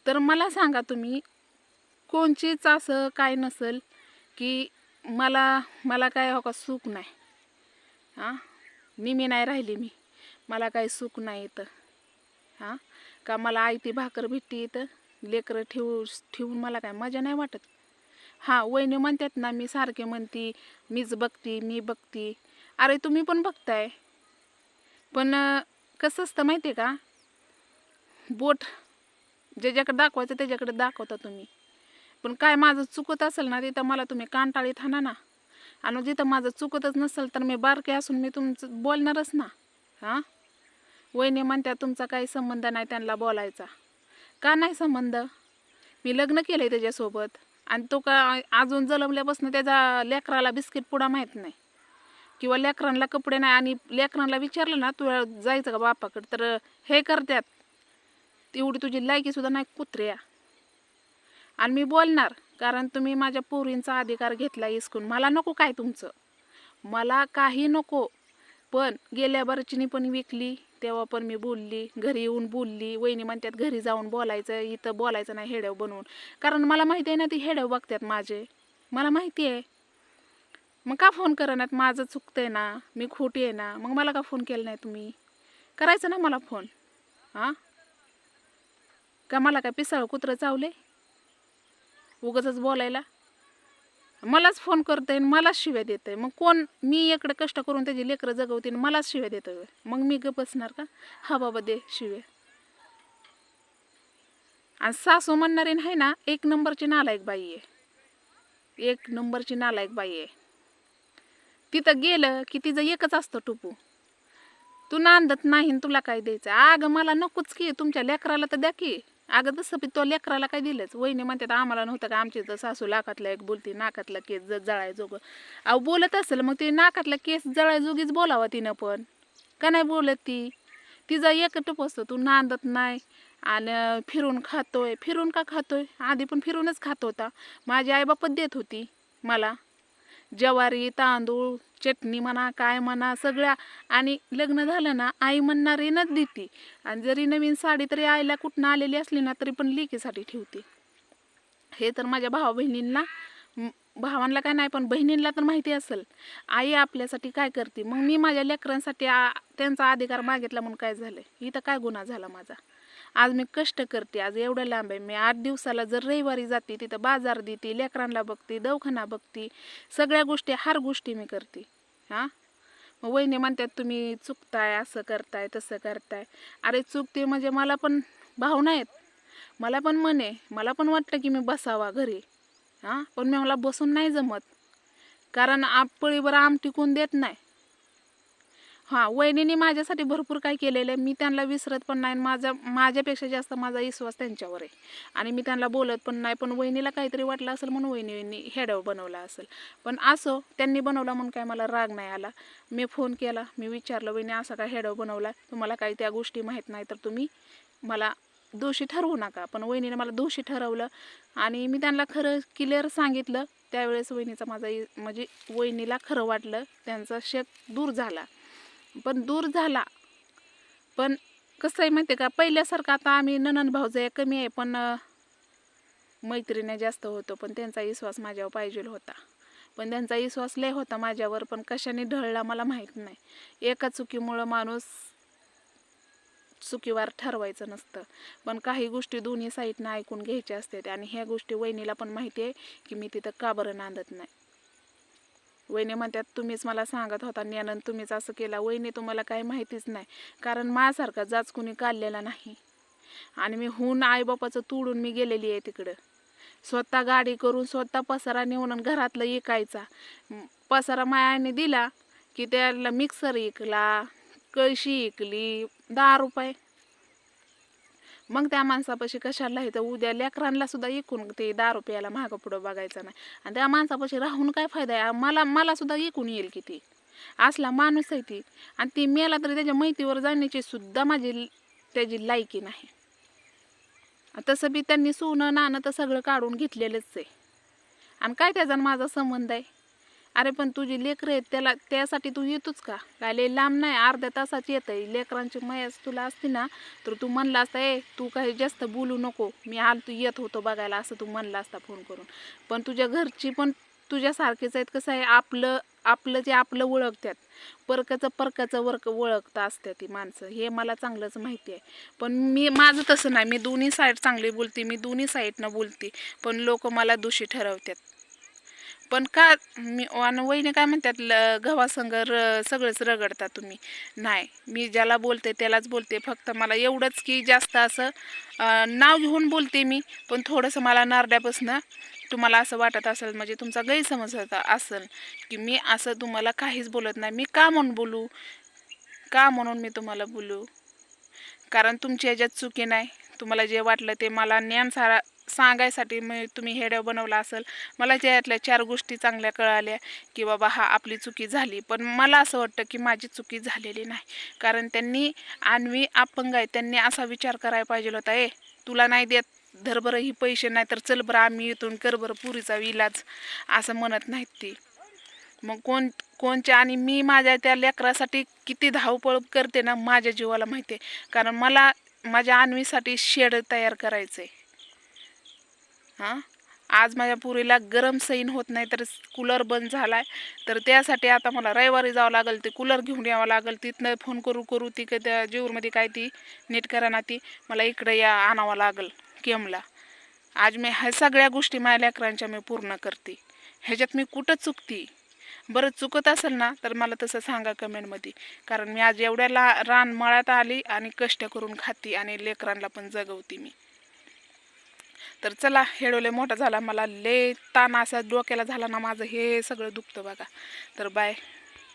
तर मला सांगा तुम्ही, कोणचीच असं काय नसेल की मला मला काय हो का सुख नाही. हां, निमी नाही राहिली मी, मला काही सुख नाही इथं. हां, का मला आयती भाकर भेटते इथं, लेकरं ठेवून मला काय मजा नाही वाटत. हां, वहिनी म्हणतात ना, मी सारखे म्हणते मीच बघती मी बघती. अरे तुम्ही पण बघताय, पण कसं असतं माहिती आहे का, बोट ज्याच्याकडे दाखवायचं त्याच्याकडे दाखवता तुम्ही. पण काय माझं चुकत असेल ना तिथं मला तुम्ही कानटाळीत हाणा ना. आणि जिथं माझं चुकतच नसेल तर मी बारके असून मी तुमचं बोलणारच ना. हां, वहिनी म्हणत्या तुमचा काही संबंध नाही त्यांना बोलायचा. का नाही संबंध? मी लग्न केलं आहे त्याच्यासोबत, आणि तो का अजून जन्मल्यापासून त्याचा लेकराला बिस्किट पुडा माहीत नाही, किंवा लेकरांना कपडे नाही. आणि लेकरांना विचारलं ना तुला जायचं का बापाकडे, तर हे करतात, तेवढी तुझी लायकीसुद्धा नाही कुत्र्या. आणि मी बोलणार, कारण तुम्ही माझ्या पोरींचा अधिकार घेतला इसकून. मला नको काय तुमचं, मला काही नको. पण गेल्या बारचीनी पण विकली, तेव्हा पण मी बोलली, घरी येऊन बोलली. वहिनी म्हणतात घरी जाऊन बोलायचं, इथं बोलायचं नाही हेड्याव बनवून. कारण मला माहिती आहे ना ती हेड्याव बघतात माझे, मला माहिती आहे. मग का फोन करणार? माझं चुकतंय ना, मी खोटी आहे ना, मग मला का फोन केला नाही तुम्ही? करायचं ना मला फोन. हां, का मला काय पिसाळ कुत्रं चावले उगाचच बोलायला? मलाच फोन करते आणि मलाच शिव्या देते. मग कोण? मी इकडे कष्ट करून त्याची लेकरं जगवते आणि मलाच शिव्या देतं, मग मी गप बसणार का? हा बाबा दे शिव्या. आणि सासू म्हणणारी आहे ना, एक नंबरची नालायक बाई आहे, एक नंबरची नालायक बाई आहे. तिथं गेलं की तिचं एकच असतं टुपू, तू नांदत नाही तुला काय द्यायचं. अगं मला नकोच की, तुमच्या लेकराला तर द्या की. अगं तसं बी तो लेकराला काय दिलंच. वहिनी म्हणतात आम्हाला नव्हतं का, आमची तर सासू लाखातला एक बोलती, नाकातला केस जळायजोगं. अहो बोलत असेल मग ते नाकातला केस जळायजोगीच बोलावं तिनं पण, का नाही बोलत ती? तिचा एक टप असतो, तू नांदत नाही आणि फिरून खातोय. फिरून का खातोय? आधी पण फिरूनच खात होता. माझी आईबापच देत होती मला ज्वारी तांदूळ चटणी म्हणा काय म्हणा सगळ्या. आणि लग्न झालं ना आई म्हणणारीनच देते. आणि जरी नवीन साडी तरी आईला कुठनं आलेली असली ना तरी पण लेकीसाठी ठेवते. हे तर माझ्या भावा बहिणींना, भावांना काय नाही पण बहिणींना तर माहिती असेल आई आपल्यासाठी काय करते. मग मी माझ्या लेकरांसाठी त्यांचा अधिकार मागितला म्हणून काय झालं? इथं काय गुन्हा झाला माझा? आज मी कष्ट करते, आज एवढं लांब आहे मी, 8 दिवसाला जर रविवारी जाते तिथं बाजार देते, लेकरांना बघते, दवाखाना बघते, सगळ्या गोष्टी हर गोष्टी मी करते. हां, मग वहिनी म्हणतात तुम्ही चुकताय, असं करताय तसं करताय. अरे चुकते म्हणजे मला पण भावना आहेत, मला पण मन आहे, मला पण वाटतं की मी बसावा घरी. हां, पण मी मला बसून नाही जमत, कारण पळीवर आम टिकून देत नाही. हां, वहिनीने माझ्यासाठी भरपूर काय केलेलं आहे, मी त्यांना विसरत पण नाही. माझ्यापेक्षा जास्त माझा विश्वास त्यांच्यावर आहे आणि मी त्यांना बोलत पण नाही. पण वहिनीला काहीतरी वाटलं असेल म्हणून वहिनीने हेडव बनवला असेल. पण असो, त्यांनी बनवला म्हणून काय मला राग नाही आला. मी फोन केला, मी विचारलं वहिनी असा काय हेडव बनवला, तुम्हाला काही त्या गोष्टी माहीत नाही तर तुम्ही मला दोषी ठरवू नका. पण वहिनीने मला दोषी ठरवलं आणि मी त्यांना खरं क्लिअर सांगितलं. त्यावेळेस वहिनीचा म्हणजे वहिनीला खरं वाटलं, त्यांचा शक दूर झाला. पण दूर झाला, पण कसं आहे माहिती आहे का, पहिल्यासारखं आता आम्ही नणंद भाऊजाई कमी आहे, पण मैत्रिणी जास्त होतो. पण त्यांचा विश्वास माझ्यावर पाहिजे होता, पण त्यांचा विश्वास लय होता माझ्यावर, पण कशाने ढळला मला माहीत नाही. एका चुकीमुळं माणूस चुकीवार ठरवायचं नसतं, पण काही गोष्टी दोन्ही साईडनं ऐकून घ्यायच्या असतात. आणि ह्या गोष्टी वहिनीला पण माहिती आहे की मी तिथं का बरं नांदत नाही. वहिनी म्हणतात तुम्हीच मला सांगत होता ज्ञानन, तुम्हीच असं केला. वहिनी तुम्हाला काही माहितीच नाही, कारण माझ्यासारखा जाच कुणी काढलेला नाही. आणि मी हून आईबापाचं तोडून मी गेलेली आहे तिकडं, स्वतः गाडी करून स्वतः पसारा नेऊन घरातलं विकायचा. पसारा मायाने दिला की त्याला मिक्सर विकला, कळशी विकली, 10 रुपये. मग त्या माणसापाशी कशाला आहे तर उद्या लेकरांना सुद्धा विकून ते 10 रुपयाला महाग पुढं बघायचं नाही. आणि त्या माणसापाशी राहून काय फायदा आहे? मला सुद्धा विकून येईल की ती, असला माणूस आहे ती. आणि ती मेला तरी त्याच्या मैतीवर जाण्याची सुद्धा त्याची लायकी नाही. तसं बी त्यांनी सोनं नाणं तर सगळं काढून घेतलेलंच आहे. आणि काय त्याचा माझा संबंध आहे? अरे पण तुझी लेकरं आहेत त्याला त्यासाठी तू येतोच का? काय लय लांब नाही, अर्ध्या तासात येतंय. लेकरांची मयाच तुला असती ना तर तू म्हणला असता ए तू काही जास्त बोलू नको, मी तू येत होतो बघायला, असं तू म्हणला असता फोन करून. पण तुझ्या घरची पण तुझ्यासारखेच आहेत. कसं आहे, आपलं आपलं जे आपलं ओळखतात, परकाचं ओळखतं असते ती माणसं, हे मला चांगलंच माहिती आहे. पण माझं तसं नाही, मी दोन्ही साईड चांगली बोलते, मी दोन्ही साईडनं बोलते, पण लोक मला दोषी ठरवतात. पण का मी आणि वहिनी काय म्हणतात, गव्हासंग सगळंच रगडता तुम्ही. नाही, मी ज्याला बोलते त्यालाच बोलते. फक्त मला एवढंच की जास्त असं नाव घेऊन बोलते मी, पण थोडंसं मला नारड्यापासनं तुम्हाला असं वाटत असेल, म्हणजे तुमचा गैरसमज होता असेल की मी असं तुम्हाला काहीच बोलत नाही. मी का म्हणून बोलू, का म्हणून मी तुम्हाला बोलू? कारण तुमची ह्याच्यात चुकी नाही. तुम्हाला जे वाटलं ते मला ज्ञान सारा सांगायसाठी मी तुम्ही हेडिओ बनवला असेल. मला त्यातल्या 4 गोष्टी चांगल्या कळाल्या की बाबा हा आपली चुकी झाली. पण मला असं वाटतं की माझी चुकी झालेली नाही. कारण त्यांनी अन्वी अपंग आहे, त्यांनी असा विचार करायला पाहिजे होता, ए तुला नाही देत धर बरं ही पैसे, नाही तर चल बरं आम्ही इथून कर बरं पुरीचा इलाज, असं म्हणत नाहीत ती. मग कोणच्या आणि मी माझ्या त्या लेकरासाठी किती धावपळ करते ना, माझ्या जीवाला माहिती आहे. कारण मला माझ्या अन्वीसाठी शेड तयार करायचं आहे. हां, आज माझ्या पुरीला गरम सैन होत नाही, तर कूलर बंद झालाय, तर त्यासाठी आता मला रविवारी जावं लागेल, ते कूलर घेऊन यावं लागेल. तिथनं फोन करू ती का त्या जेऊरमध्ये काय ती नीट करा ना, ती मला इकडे आणावं लागेल केमला. आज मी ह्या सगळ्या गोष्टी माझ्या लेकरांच्या मी पूर्ण करते. ह्याच्यात मी कुठं चुकती? बरं चुकत असेल ना तर मला तसं सांगा कमेंटमध्ये. कारण मी आज एवढ्या रान मळ्यात आली आणि कष्ट करून खाती आणि लेकरांना पण जगवते मी. तर चला, हेडोले मोठा झाला, मला लय ताण असा डोक्याला झाला ना माझं, हे सगळं दुखतं बघा. तर बाय.